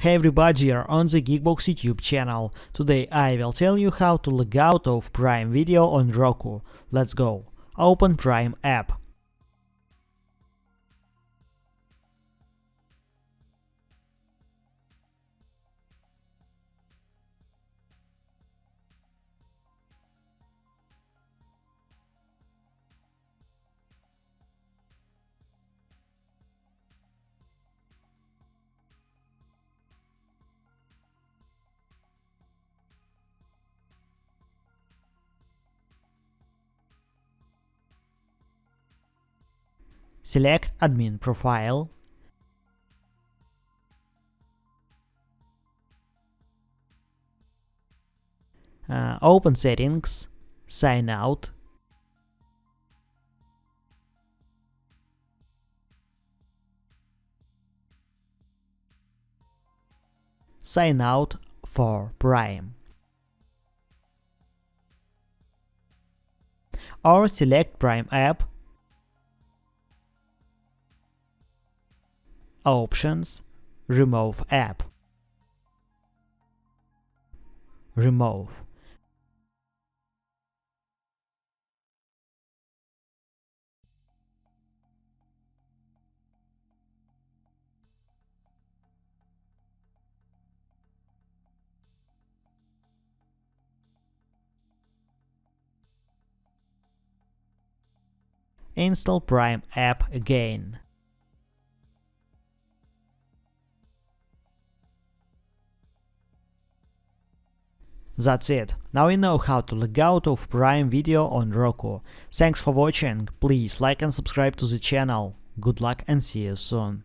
Hey everybody, you're on the GeekBox YouTube channel. Today I will tell you how to log out of Prime Video on Roku. Let's go. Open Prime app. Select Admin Profile. Open Settings. Sign out. Sign out for Prime. Or select Prime app. Options. Remove app. Remove. Install Prime app again. That's it. Now you know how to log out of Prime Video on Roku. Thanks for watching. Please like and subscribe to the channel. Good luck and see you soon.